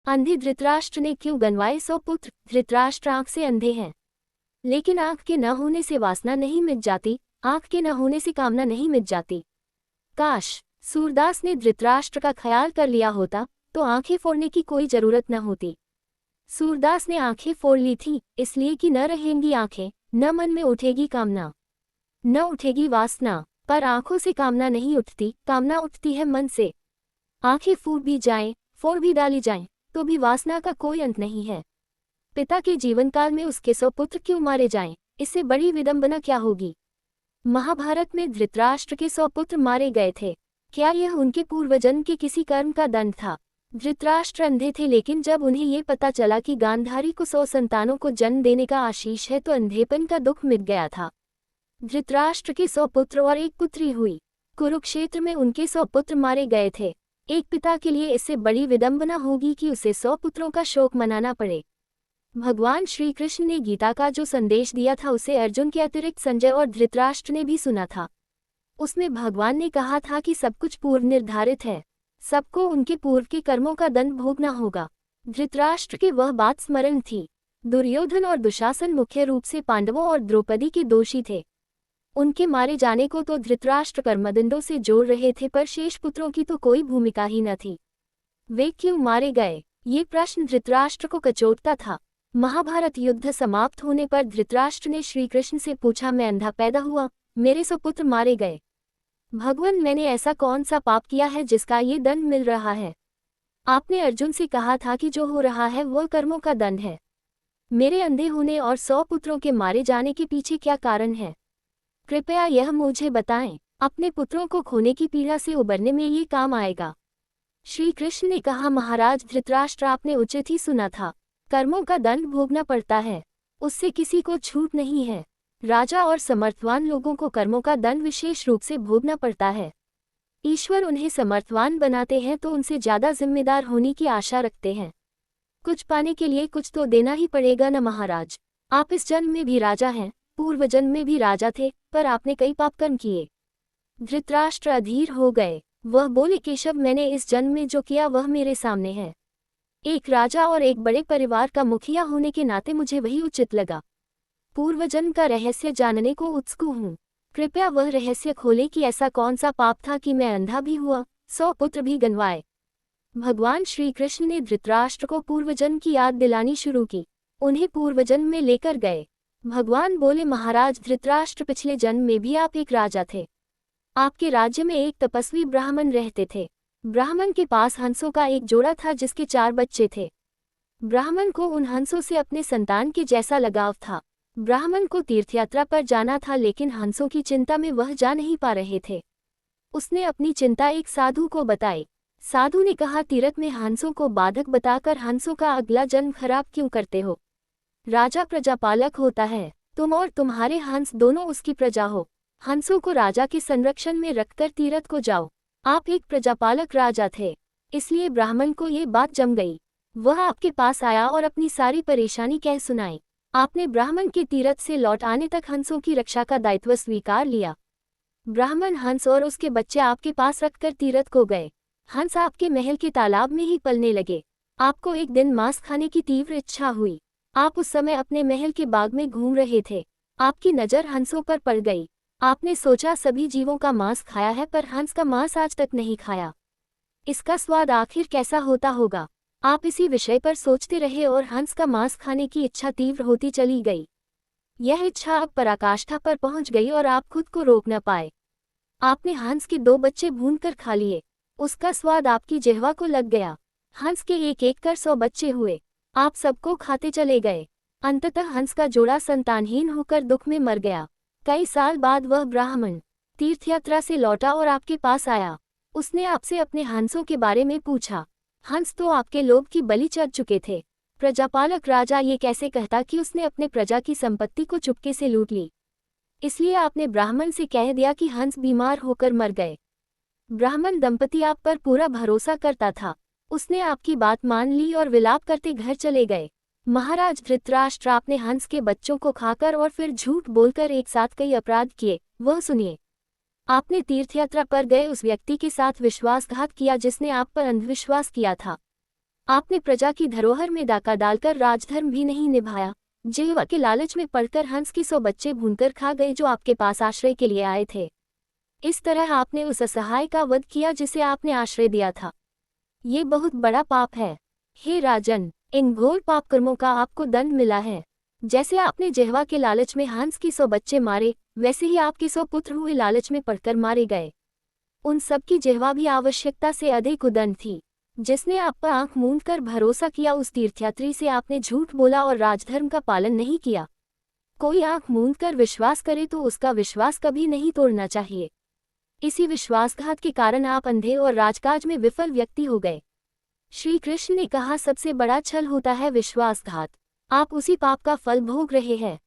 अंधे धृतराष्ट्र ने क्यों गनवाए 100 पुत्र? धृतराष्ट्र आंख से अंधे हैं, लेकिन आंख के न होने से वासना नहीं मिट जाती, आंख के न होने से कामना नहीं मिट जाती। काश सूरदास ने धृतराष्ट्र का ख्याल कर लिया होता तो आंखें फोड़ने की कोई जरूरत न होती। सूरदास ने आंखें फोड़ ली थी इसलिए कि न रहेंगी आंखें, न मन में उठेगी कामना, न उठेगी वासना। पर आंखों से कामना नहीं उठती, कामना उठती है मन से। आंखें फूट भी जाएं, फोड़ भी डाली जाएं, तो भी वासना का कोई अंत नहीं है। पिता के जीवनकाल में उसके 100 पुत्र क्यों मारे जाएं, इससे बड़ी विडंबना क्या होगी। महाभारत में धृतराष्ट्र के 100 पुत्र मारे गए थे। क्या यह उनके पूर्वजन्म के किसी कर्म का दंड था? धृतराष्ट्र अंधे थे, लेकिन जब उन्हें ये पता चला कि गांधारी को 100 संतानों को जन्म देने का आशीष है तो अंधेपन का दुख मिट गया था। धृतराष्ट्र के 100 पुत्र और एक पुत्री हुई। कुरुक्षेत्र में उनके 100 पुत्र मारे गए थे। एक पिता के लिए इससे बड़ी विडंबना होगी कि उसे 100 पुत्रों का शोक मनाना पड़े। भगवान श्री कृष्ण ने गीता का जो संदेश दिया था उसे अर्जुन के अतिरिक्त संजय और धृतराष्ट्र ने भी सुना था। उसमें भगवान ने कहा था कि सब कुछ पूर्व निर्धारित है, सबको उनके पूर्व के कर्मों का दंड भोगना होगा। धृतराष्ट्र की वह बात स्मरण थी। दुर्योधन और दुशासन मुख्य रूप से पांडवों और द्रौपदी के दोषी थे। उनके मारे जाने को तो धृतराष्ट्र कर्मदंडों से जोड़ रहे थे, पर शेष पुत्रों की तो कोई भूमिका ही न थी। वे क्यों मारे गए, ये प्रश्न धृतराष्ट्र को कचोटता था। महाभारत युद्ध समाप्त होने पर धृतराष्ट्र ने श्री कृष्ण से पूछा, मैं अंधा पैदा हुआ, मेरे 100 पुत्र मारे गए। भगवान, मैंने ऐसा कौन सा पाप किया है जिसका ये दंड मिल रहा है? आपने अर्जुन से कहा था कि जो हो रहा है वह कर्मों का दंड है। मेरे अंधे होने और 100 पुत्रों के मारे जाने के पीछे क्या कारण है? कृपया यह मुझे बताएं। अपने पुत्रों को खोने की पीड़ा से उबरने में ये काम आएगा। श्री कृष्ण ने कहा, महाराज धृतराष्ट्र, आपने उचित ही सुना था। कर्मों का दंड भोगना पड़ता है, उससे किसी को छूट नहीं है। राजा और समर्थवान लोगों को कर्मों का दंड विशेष रूप से भोगना पड़ता है। ईश्वर उन्हें समर्थवान बनाते हैं तो उनसे ज्यादा जिम्मेदार होने की आशा रखते हैं। कुछ पाने के लिए कुछ तो देना ही पड़ेगा न महाराज। आप इस जन्म में भी राजा हैं, पूर्व जन्म में भी राजा थे, पर आपने कई पाप कर्म किए। धृतराष्ट्र अधीर हो गए। वह बोले, केशव, मैंने इस जन्म में जो किया वह मेरे सामने है। एक राजा और एक बड़े परिवार का मुखिया होने के नाते मुझे वही उचित लगा। पूर्वजन्म का रहस्य जानने को उत्सुक हूँ। कृपया वह रहस्य खोले कि ऐसा कौन सा पाप था कि मैं अंधा भी हुआ, 100 पुत्र भी गंवाए। भगवान श्री कृष्ण ने धृतराष्ट्र को पूर्वजन्म की याद दिलानी शुरू की। उन्हें पूर्वजन्म में लेकर गए। भगवान बोले, महाराज धृतराष्ट्र, पिछले जन्म में भी आप एक राजा थे। आपके राज्य में एक तपस्वी ब्राह्मण रहते थे। ब्राह्मण के पास हंसों का एक जोड़ा था जिसके 4 बच्चे थे। ब्राह्मण को उन हंसों से अपने संतान के जैसा लगाव था। ब्राह्मण को तीर्थयात्रा पर जाना था, लेकिन हंसों की चिंता में वह जा नहीं पा रहे थे। उसने अपनी चिंता एक साधु को बताई। साधु ने कहा, तीर्थ में हंसों को बाधक बताकर हंसों का अगला जन्म खराब क्यों करते हो? राजा प्रजापालक होता है, तुम और तुम्हारे हंस दोनों उसकी प्रजा हो। हंसों को राजा के संरक्षण में रखकर तीर्थ को जाओ। आप एक प्रजापालक राजा थे, इसलिए ब्राह्मण को ये बात जम गई। वह आपके पास आया और अपनी सारी परेशानी कह सुनाई। आपने ब्राह्मण के तीर्थ से लौट आने तक हंसों की रक्षा का दायित्व स्वीकार लिया। ब्राह्मण हंस और उसके बच्चे आपके पास रखकर तीर्थ को गए। हंस आपके महल के तालाब में ही पलने लगे। आपको एक दिन मांस खाने की तीव्र इच्छा हुई। आप उस समय अपने महल के बाग में घूम रहे थे। आपकी नज़र हंसों पर पड़ गई। आपने सोचा सभी जीवों का मांस खाया है, पर हंस का मांस आज तक नहीं खाया। इसका स्वाद आखिर कैसा होता होगा? आप इसी विषय पर सोचते रहे और हंस का मांस खाने की इच्छा तीव्र होती चली गई। यह इच्छा अब पराकाष्ठा पर पहुंच गई और आप खुद को रोक न पाए। आपने हंस के 2 बच्चे भूनकर खा लिए। उसका स्वाद आपकी जिह्वा को लग गया। हंस के एक एक कर 100 बच्चे हुए। आप सबको खाते चले गए। अंततः हंस का जोड़ा संतानहीन होकर दुख में मर गया। कई साल बाद वह ब्राह्मण तीर्थयात्रा से लौटा और आपके पास आया। उसने आपसे अपने हंसों के बारे में पूछा। हंस तो आपके लोभ की बलि चढ़ चुके थे। प्रजापालक राजा ये कैसे कहता कि उसने अपने प्रजा की संपत्ति को चुपके से लूट ली? इसलिए आपने ब्राह्मण से कह दिया कि हंस बीमार होकर मर गए। ब्राह्मण दंपति आप पर पूरा भरोसा करता था। उसने आपकी बात मान ली और विलाप करते घर चले गए। महाराज धृतराष्ट्र, आपने हंस के बच्चों को खाकर और फिर झूठ बोलकर एक साथ कई अपराध किए, वह सुनिए। आपने तीर्थयात्रा पर गए उस व्यक्ति के साथ विश्वासघात किया जिसने आप पर अंधविश्वास किया था। आपने प्रजा की धरोहर में डाका डालकर राजधर्म भी नहीं निभाया। जिह्वा के लालच में पड़कर हंस की 100 बच्चे भूनकर खा गए जो आपके पास आश्रय के लिए आए थे। इस तरह आपने उस असहाय का वध किया जिसे आपने आश्रय दिया था। ये बहुत बड़ा पाप है। हे राजन, इन घोर पाप कर्मों का आपको दंड मिला है। जैसे आपने जिह्वा के लालच में हंस की 100 बच्चे मारे, वैसे ही आपके 100 पुत्र हुए लालच में पड़कर मारे गए। उन सब की जिह्वा भी आवश्यकता से अधिक उदंड थी। जिसने आप पर आंख मूंद कर भरोसा किया उस तीर्थयात्री से आपने झूठ बोला और राजधर्म का पालन नहीं किया। कोई आंख मूंद कर विश्वास करे तो उसका विश्वास कभी नहीं तोड़ना चाहिए। इसी विश्वासघात के कारण आप अंधे और राजकाज में विफल व्यक्ति हो गए। श्री कृष्ण ने कहा, सबसे बड़ा छल होता है विश्वासघात। आप उसी पाप का फल भोग रहे हैं।